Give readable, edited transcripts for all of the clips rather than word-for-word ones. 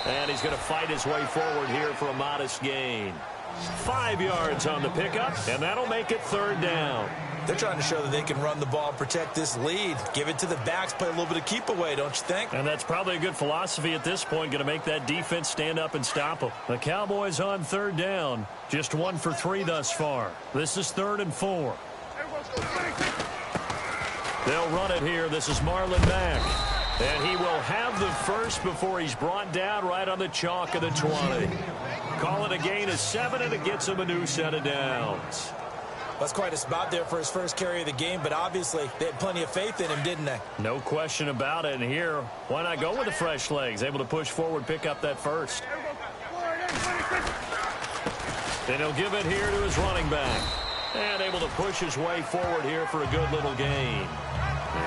And he's going to fight his way forward here for a modest gain. 5 yards on the pickup, and that'll make it 3rd down. They're trying to show that they can run the ball and protect this lead. Give it to the backs, play a little bit of keep away, don't you think? And that's probably a good philosophy at this point, going to make that defense stand up and stop them. The Cowboys on 3rd down. Just 1 for 3 thus far. This is 3rd and 4. They'll run it here. This is Marlon Mack. And he will have the first before he's brought down right on the chalk of the 20. Call it a gain of 7, and it gets him a new set of downs. That's quite a spot there for his first carry of the game, but obviously they had plenty of faith in him, didn't they? No question about it. And here, why not go with the fresh legs? Able to push forward, pick up that first. Then he'll give it here to his running back. And able to push his way forward here for a good little gain.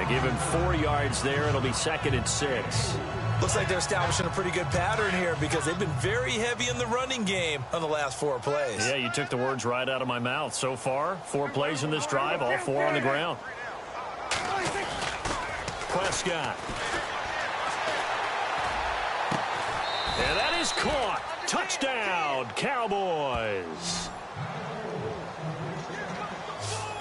Give him 4 yards there. It'll be 2nd and 6. Looks like they're establishing a pretty good pattern here because they've been very heavy in the running game on the last 4 plays. Yeah, you took the words right out of my mouth. So far, 4 plays in this drive, all 4 on the ground. Prescott. And that is caught. Touchdown, Cowboys.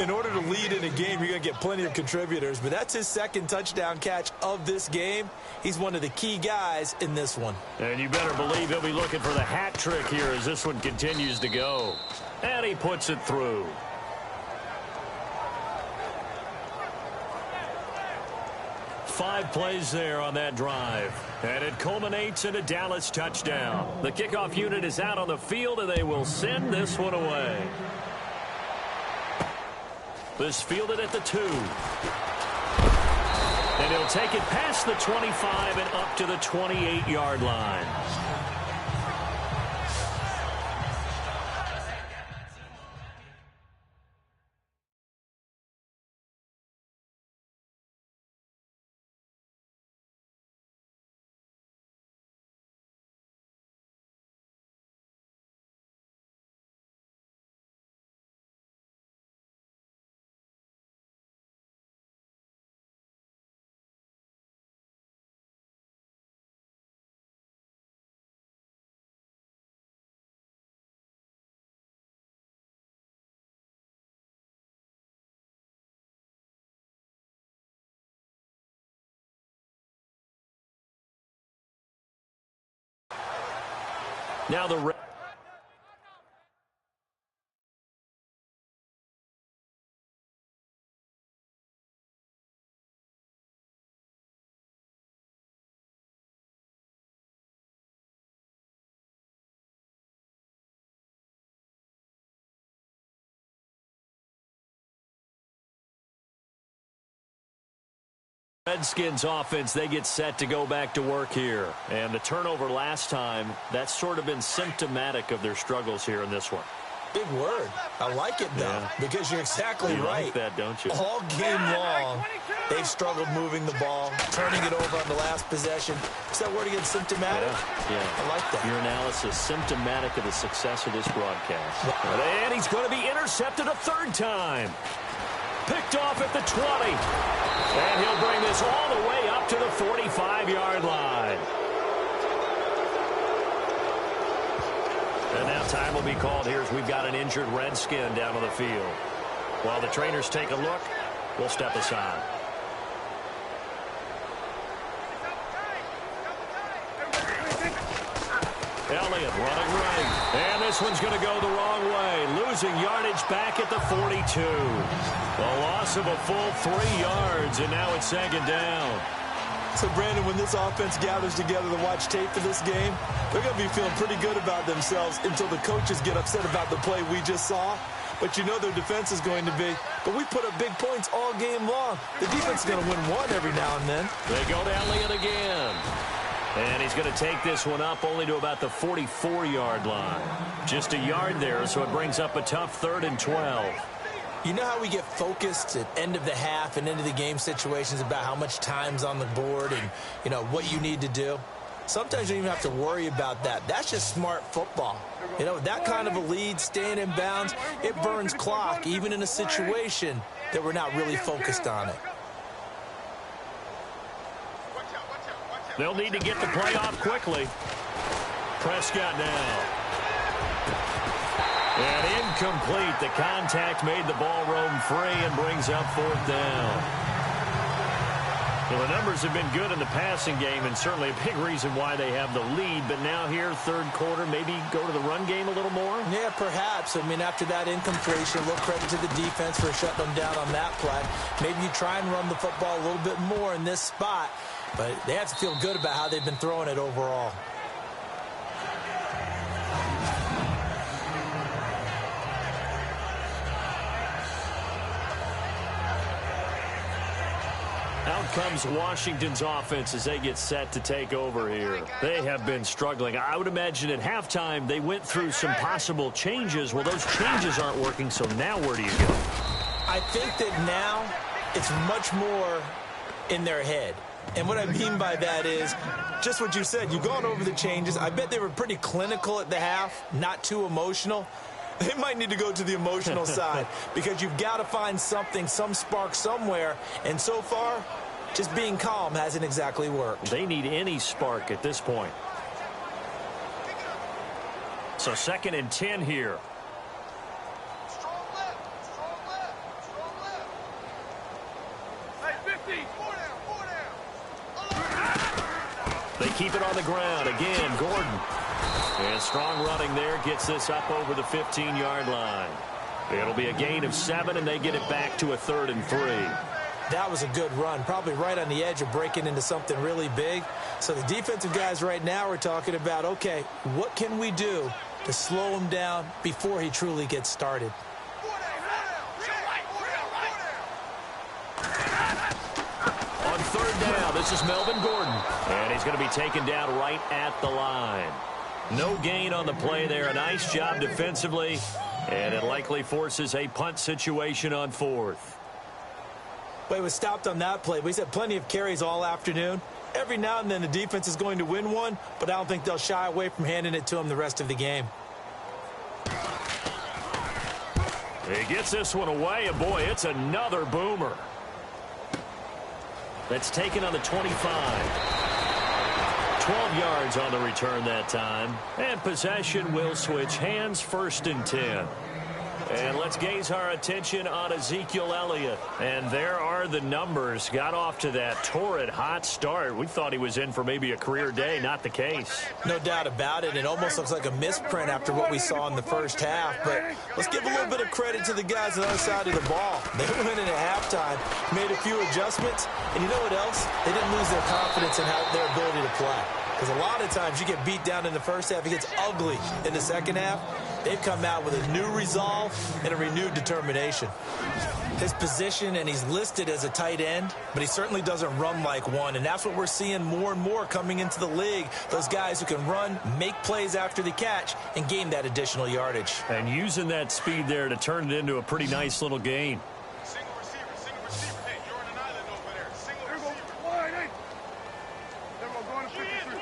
In order to lead in a game, you're going to get plenty of contributors, but that's his 2nd touchdown catch of this game. He's one of the key guys in this one. And you better believe he'll be looking for the hat trick here as this one continues to go. And he puts it through. Five plays there on that drive. And it culminates in a Dallas touchdown. The kickoff unit is out on the field, and they will send this one away. This fielded at the 2. And he'll take it past the 25 and up to the 28-yard line. Now the Redskins offense, they get set to go back to work here. And the turnover last time, that's sort of been symptomatic of their struggles here in this one. Big word. I like it, though, because you're exactly right. You like that, don't you? All game long, they've struggled moving the ball, turning it over on the last possession. Is that word again, symptomatic? Yeah. I like that. Your analysis, symptomatic of the success of this broadcast. And he's going to be intercepted a 3rd time. Picked off at the 20. And he'll bring this all the way up to the 45-yard line. And now time will be called here as we've got an injured Redskin down on the field. While the trainers take a look, we'll step aside. Elliott running right. And this one's going to go the wrong way. Losing yardage back at the 42. A loss of a full 3 yards, and now it's 2nd down. So, Brandon, when this offense gathers together to watch tape for this game, they're going to be feeling pretty good about themselves until the coaches get upset about the play we just saw. But you know their defense is going to be, but we put up big points all game long. The defense is going to win one every now and then. They go to Elliott again. And he's going to take this one up only to about the 44-yard line. Just a yard there, so it brings up a tough 3rd and 12. You know how we get focused at end of the half and into the game situations about how much time's on the board and, you know, what you need to do? Sometimes you don't even have to worry about that. That's just smart football. You know, that kind of a lead, staying in bounds, it burns clock, even in a situation that we're not really focused on it. They'll need to get the play off quickly. Prescott now. And incomplete. The contact made the ball roam free and brings up fourth down. Well, the numbers have been good in the passing game and certainly a big reason why they have the lead. But now here, third quarter, maybe go to the run game a little more? Yeah, perhaps. I mean, after that incompletion, a little credit to the defense for shutting them down on that play. Maybe you try and run the football a little bit more in this spot. But they have to feel good about how they've been throwing it overall. Out comes Washington's offense as they get set to take over here. They have been struggling. I would imagine at halftime they went through some possible changes. Well, those changes aren't working, so now where do you go? I think that now it's much more in their head. And what I mean by that is just what you said. You've gone over the changes. I bet they were pretty clinical at the half, not too emotional. They might need to go to the emotional side because you've got to find something, some spark somewhere. And so far, just being calm hasn't exactly worked. They need any spark at this point. So 2nd and 10 here. Strong left. Hey, 50. Four down. They keep it on the ground. Again, Gordon. And strong running there gets this up over the 15-yard line. It'll be a gain of 7, and they get it back to a 3rd and 3. That was a good run, probably right on the edge of breaking into something really big. So the defensive guys right now are talking about, okay, what can we do to slow him down before he truly gets started? On 3rd down, this is Melvin Gordon. And he's going to be taken down right at the line. No gain on the play there. A nice job defensively. And it likely forces a punt situation on 4th. Well, he was stopped on that play. He's had plenty of carries all afternoon. Every now and then the defense is going to win one, but I don't think they'll shy away from handing it to him the rest of the game. He gets this one away, and boy, it's another boomer. That's taken on the 25. 12 yards on the return that time. And possession will switch hands, 1st and 10. And let's gaze our attention on Ezekiel Elliott. And there are the numbers. Got off to that torrid hot start. We thought he was in for maybe a career day. Not the case. No doubt about it. It almost looks like a misprint after what we saw in the first half. But let's give a little bit of credit to the guys on the other side of the ball. They went in at halftime, made a few adjustments. And you know what else? They didn't lose their confidence in their ability to play. Because a lot of times you get beat down in the first half. It gets ugly in the second half. They've come out with a new resolve and a renewed determination. His position, and he's listed as a tight end, but he certainly doesn't run like one. And that's what we're seeing more and more coming into the league. Those guys who can run, make plays after the catch, and gain that additional yardage. And using that speed there to turn it into a pretty nice little gain. Single receiver. Hey, you're on an island over there. Single receiver. There we go, going to 53.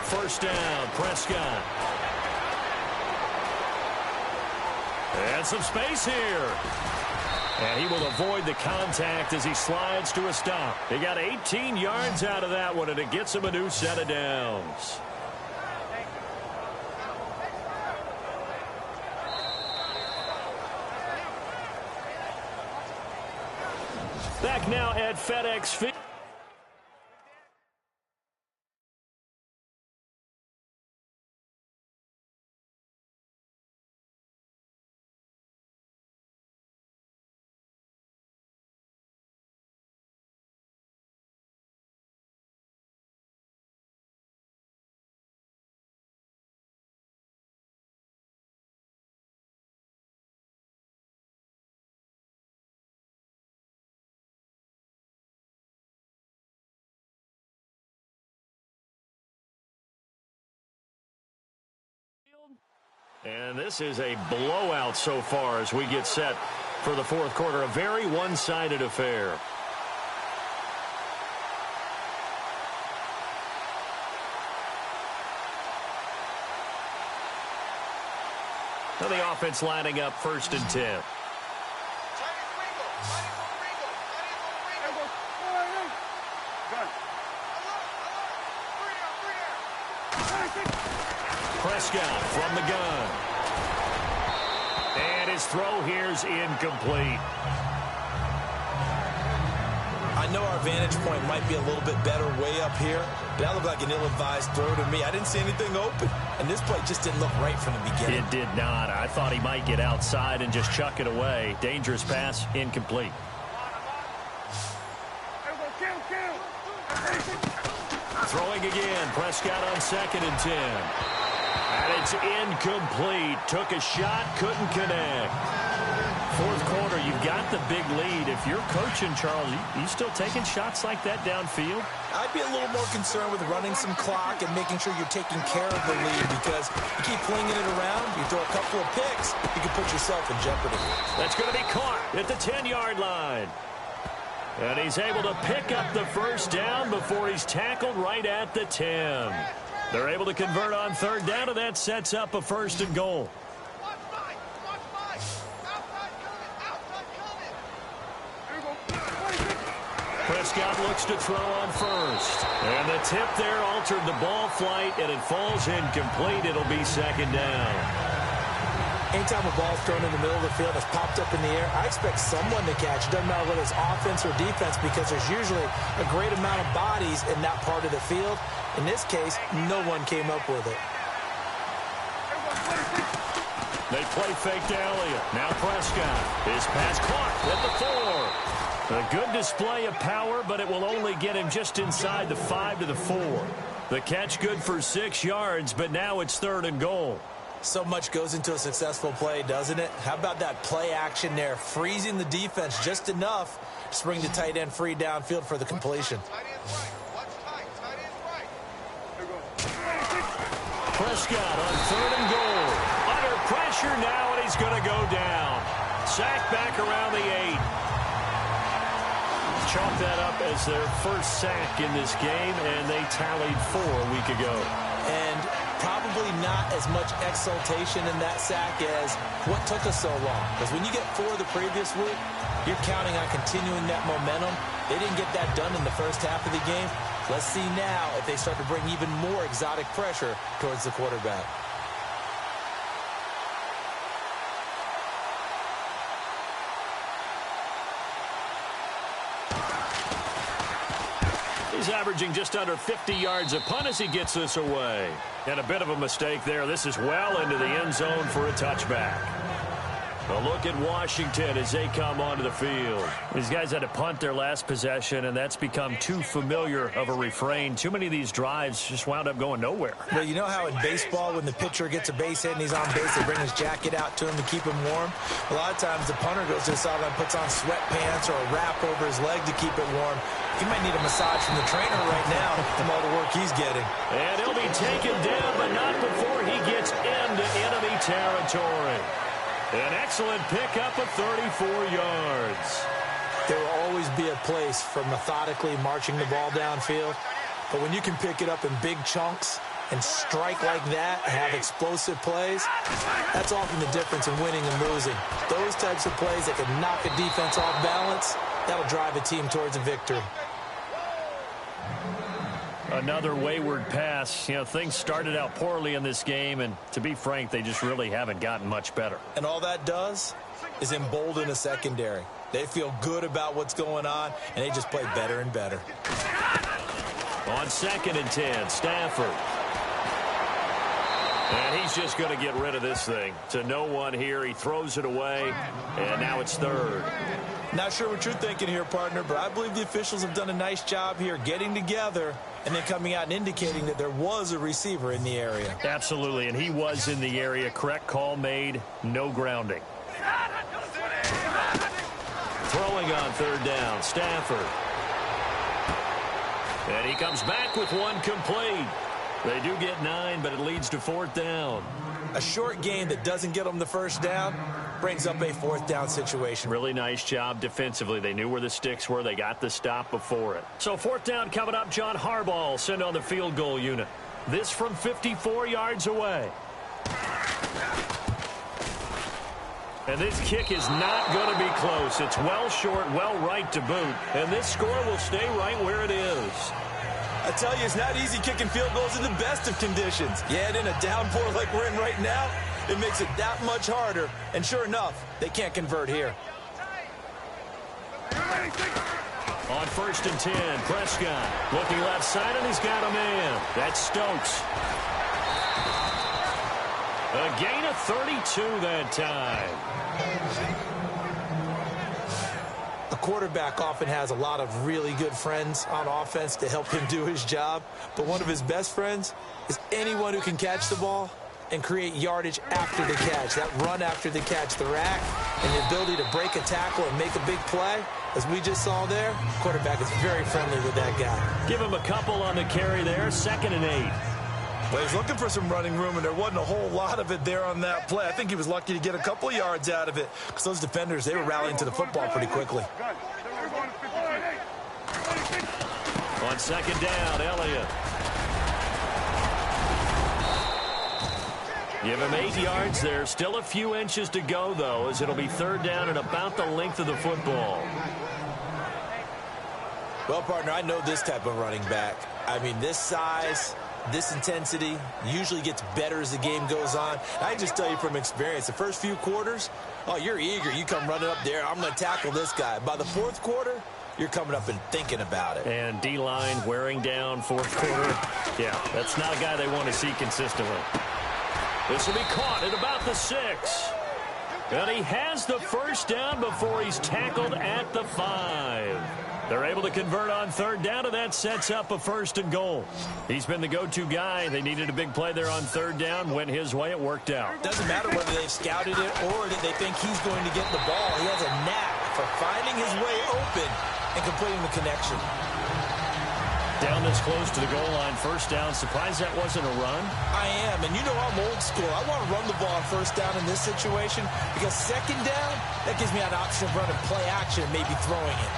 1st down, Prescott. And some space here. And he will avoid the contact as he slides to a stop. He got 18 yards out of that one, and it gets him a new set of downs. Back now at FedEx Field. And this is a blowout so far as we get set for the 4th quarter. A very one-sided affair. Now the offense lining up 1st and 10. Prescott from the gun. And his throw here's incomplete. I know our vantage point might be a little bit better way up here, but that looked like an ill-advised throw to me. I didn't see anything open, and this play just didn't look right from the beginning. It did not. I thought he might get outside and just chuck it away. Dangerous pass, incomplete. Throwing again. Prescott on 2nd and 10. And it's incomplete. Took a shot, couldn't connect. Fourth quarter, you've got the big lead. If you're coaching, Charles, you still taking shots like that downfield? I'd be a little more concerned with running some clock and making sure you're taking care of the lead, because you keep flinging it around, you throw a couple of picks, you can put yourself in jeopardy. That's going to be caught at the 10-yard line. And he's able to pick up the first down before he's tackled right at the 10. They're able to convert on 3rd down, and that sets up a 1st and goal. Prescott looks to throw on 1st. And the tip there altered the ball flight, and it falls incomplete. It'll be 2nd down. Anytime a ball's thrown in the middle of the field that's popped up in the air, I expect someone to catch. It doesn't matter whether it's offense or defense, because there's usually a great amount of bodies in that part of the field. In this case, no one came up with it. They play fake to Elliott. Now Prescott. His pass caught at the 4. A good display of power, but it will only get him just inside the 5 to the 4. The catch good for 6 yards, but now it's 3rd and goal. So much goes into a successful play, doesn't it? How about that play action there, freezing the defense just enough to bring the tight end free downfield for the completion. Prescott on 3rd and goal. Under pressure now, and he's going to go down. Sack back around the 8. Chalk that up as their first sack in this game, and they tallied 4 a week ago. And probably not as much exultation in that sack as what took us so long. Because when you get 4 the previous week, you're counting on continuing that momentum. They didn't get that done in the first half of the game. Let's see now if they start to bring even more exotic pressure towards the quarterback. He's averaging just under 50 yards a punt as he gets this away. And a bit of a mistake there. This is well into the end zone for a touchback. A look at Washington as they come onto the field. These guys had to punt their last possession, and that's become too familiar of a refrain. Too many of these drives just wound up going nowhere. Well, you know how in baseball, when the pitcher gets a base hit and he's on base, they bring his jacket out to him to keep him warm? A lot of times the punter goes to the sideline, puts on sweatpants or a wrap over his leg to keep it warm. He might need a massage from the trainer right now from all the work he's getting. And he'll be taken down, but not before he gets into enemy territory. An excellent pickup of 34 yards. There will always be a place for methodically marching the ball downfield. But when you can pick it up in big chunks and strike like that, have explosive plays, that's often the difference in winning and losing. Those types of plays that can knock a defense off balance, that'll drive a team towards a victory. Another wayward pass. You know, things started out poorly in this game, and to be frank, they just really haven't gotten much better. And all that does is embolden a secondary. They feel good about what's going on, and they just play better and better. On 2nd and 10, Stafford. And he's just going to get rid of this thing. To no one here. He throws it away, and now it's 3rd. Not sure what you're thinking here, partner, but I believe the officials have done a nice job here getting together and then coming out and indicating that there was a receiver in the area. Absolutely, and he was in the area. Correct call made. No grounding. Throwing on 3rd down, Stafford. And he comes back with one complete. They do get 9, but it leads to 4th down. A short game that doesn't get them the first down brings up a 4th down situation. Really nice job defensively. They knew where the sticks were. They got the stop before it. So 4th down coming up. John Harbaugh will send on the field goal unit. This from 54 yards away. And this kick is not going to be close. It's well short, well right to boot. And this score will stay right where it is. I tell you, it's not easy kicking field goals in the best of conditions. Yet in a downpour like we're in right now, it makes it that much harder. And sure enough, they can't convert here. On 1st and 10, Prescott looking left side, and he's got a man. That's Stokes. A gain of 32 that time. A quarterback often has a lot of really good friends on offense to help him do his job, but one of his best friends is anyone who can catch the ball and create yardage after the catch. That run after the catch, the rack, and the ability to break a tackle and make a big play, as we just saw there, quarterback is very friendly with that guy. Give him a couple on the carry there, 2nd and 8. Well, he's looking for some running room, and there wasn't a whole lot of it there on that play. I think he was lucky to get a couple yards out of it, because those defenders, they were rallying to the football pretty quickly. On 2nd down, Elliott. Give him 8 yards there. Still a few inches to go, though, as it'll be 3rd down and about the length of the football. Well, partner, I know this type of running back. I mean, this size, this intensity usually gets better as the game goes on. I just tell you from experience, the first few quarters, oh, you're eager. You come running up there, I'm going to tackle this guy. By the 4th quarter, you're coming up and thinking about it. And D-line wearing down 4th quarter. Yeah, that's not a guy they want to see consistently. This will be caught at about the 6. And he has the 1st down before he's tackled at the 5. They're able to convert on 3rd down, and that sets up a 1st and goal. He's been the go-to guy. They needed a big play there on 3rd down. Went his way. It worked out. Doesn't matter whether they've scouted it or that they think he's going to get the ball. He has a knack for finding his way open and completing the connection. Down this close to the goal line, 1st down. Surprised that wasn't a run? I am, and you know I'm old school. I want to run the ball on 1st down in this situation because 2nd down, that gives me an option of running play action and maybe throwing it.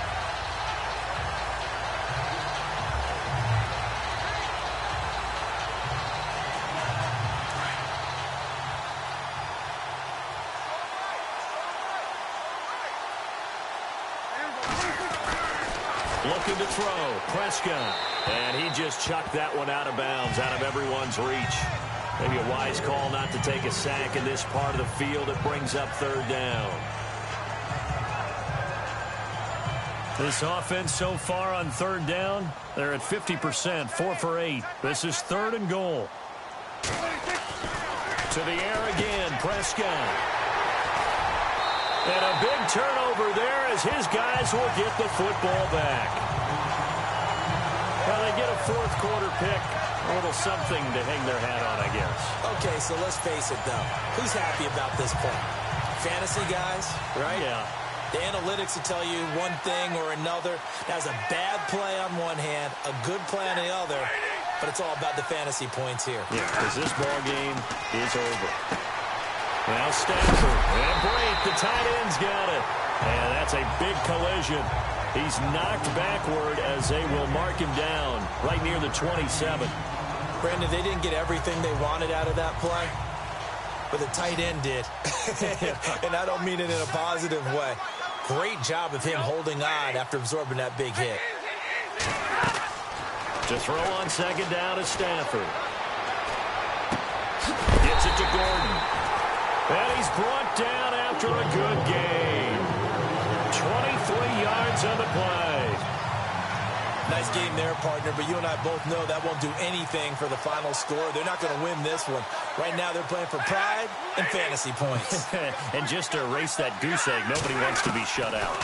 Looking to throw, Prescott. And he just chucked that one out of bounds, out of everyone's reach. Maybe a wise call not to take a sack in this part of the field. It brings up 3rd down. This offense so far on 3rd down, they're at 50%, 4 for 8. This is 3rd and goal. To the air again, Prescott. And a big turnover there as his guys will get the football back. Well, they get a 4th quarter pick. A little something to hang their hat on, I guess. Okay, so let's face it, though. Who's happy about this point? Fantasy guys, right? Yeah. The analytics will tell you one thing or another. That's a bad play on one hand, a good play on the other, but it's all about the fantasy points here. Yeah, because this ball game is over. Now Stafford, and Brate, the tight end's got it. And that's a big collision. He's knocked backward as they will mark him down right near the 27. Brandon, they didn't get everything they wanted out of that play, but the tight end did. And I don't mean it in a positive way. Great job of him holding on after absorbing that big hit. To throw on 2nd down is Stafford. Gets it to Gordon. And he's brought down after a good gain. 23 yards on the play. Nice game there, partner, but you and I both know that won't do anything for the final score. They're not going to win this one. Right now, they're playing for pride and fantasy points. And just to erase that goose egg, nobody wants to be shut out.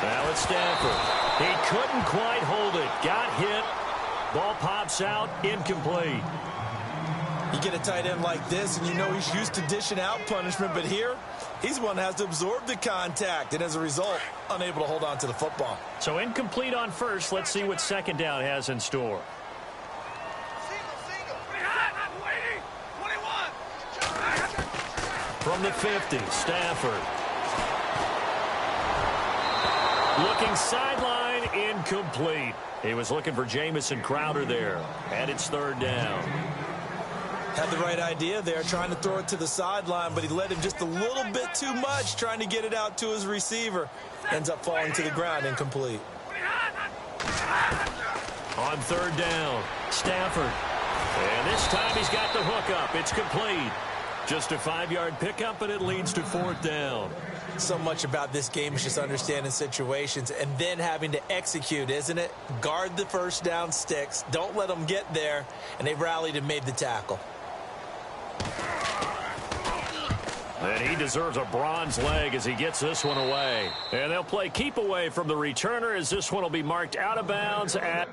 Now it's Stafford. He couldn't quite hold it. Got hit. Ball pops out. Incomplete. You get a tight end like this, and you know he's used to dishing out punishment, but here, he's one that has to absorb the contact, and as a result, unable to hold on to the football. So incomplete on 1st. Let's see what 2nd down has in store. From the 50, Stafford. Looking sideline, incomplete. He was looking for Jamison Crowder there, and it's 3rd down. Had the right idea there, trying to throw it to the sideline, but he led him just a little bit too much, trying to get it out to his receiver. Ends up falling to the ground, incomplete. On third down, Stafford. And this time he's got the hook up. It's complete. Just a 5-yard pickup, and it leads to fourth down. So much about this game is just understanding situations and then having to execute, isn't it? Guard the first down sticks. Don't let them get there. And they rallied and made the tackle. And he deserves a bronze leg as he gets this one away. And they'll play keep away from the returner as this one will be marked out of bounds at...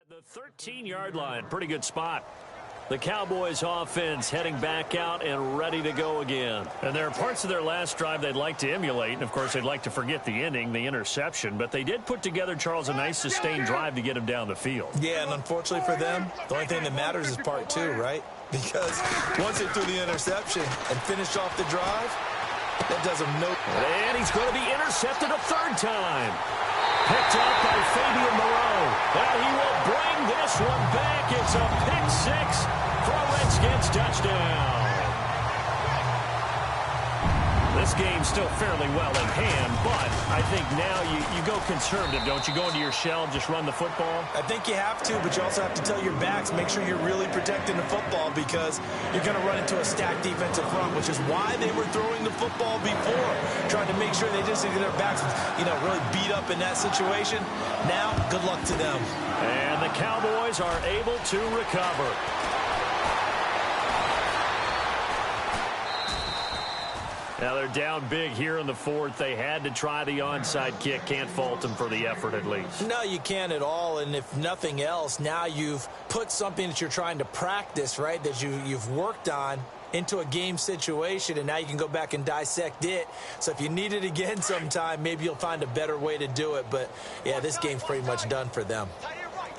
the 13-yard line. Pretty good spot. The Cowboys offense heading back out and ready to go again. And there are parts of their last drive they'd like to emulate. And, of course, they'd like to forget the ending, the interception. But they did put together, Charles, a nice sustained drive to get him down the field. Yeah, and unfortunately for them, the only thing that matters is part two, right? Because once they threw the interception and finished off the drive, that does them no... And he's going to be intercepted a third time. Picked up by Fabian Moreau. And he will bring this one back. It's a pick six for a Redskins touchdown. This game's still fairly well in hand, but I think now you go conservative, don't you? Go into your shell and just run the football? I think you have to, but you also have to tell your backs, make sure you're really protecting the football because you're going to run into a stacked defensive front, which is why they were throwing the football before, trying to make sure they just get their backs, really beat up in that situation. Now, good luck to them. And the Cowboys are able to recover. Now they're down big here in the fourth. They had to try the onside kick. Can't fault them for the effort at least. No, you can't at all. And if nothing else, now you've put something that you're trying to practice, right, that you've worked on into a game situation, and now you can go back and dissect it. So if you need it again sometime, maybe you'll find a better way to do it. But, yeah, this game's pretty much done for them. Tie it right.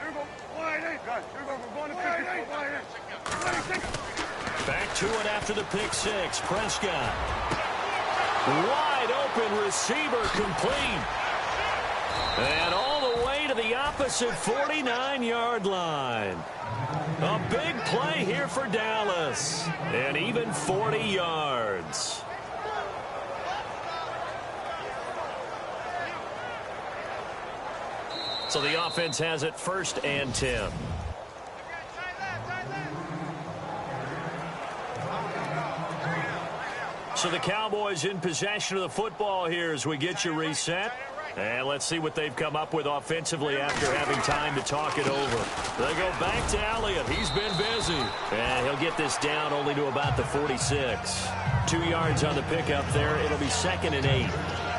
Here we go. Wide eight. Here we go. We're going to pick it. Back to it after the pick six. Prescott. Wide open receiver complete. And all the way to the opposite 49-yard line. A big play here for Dallas. And even 40 yards. So the offense has it 1st and 10. So the Cowboys in possession of the football here as we get you reset. And let's see what they've come up with offensively after having time to talk it over. They go back to Elliott. He's been busy. And he'll get this down only to about the 46. 2 yards on the pickup there. It'll be 2nd and 8.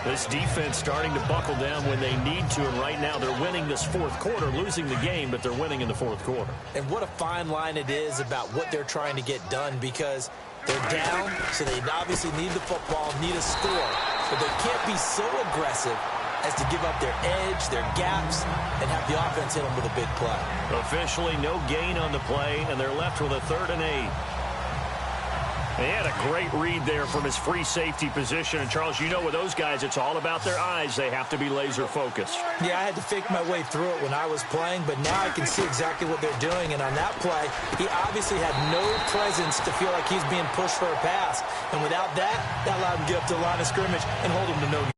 This defense starting to buckle down when they need to, and right now they're winning this fourth quarter, losing the game, but they're winning in the fourth quarter. And what a fine line it is about what they're trying to get done because they're down, so they obviously need the football, need a score, but they can't be so aggressive as to give up their edge, their gaps, and have the offense hit them with a big play. Officially no gain on the play, and they're left with a 3rd and 8. They had a great read there from his free safety position. And, Charles, you know with those guys, it's all about their eyes. They have to be laser-focused. Yeah, I had to fake my way through it when I was playing, but now I can see exactly what they're doing. And on that play, he obviously had no presence to feel like he's being pushed for a pass. And without that, that allowed him to get up to the line of scrimmage and hold him to no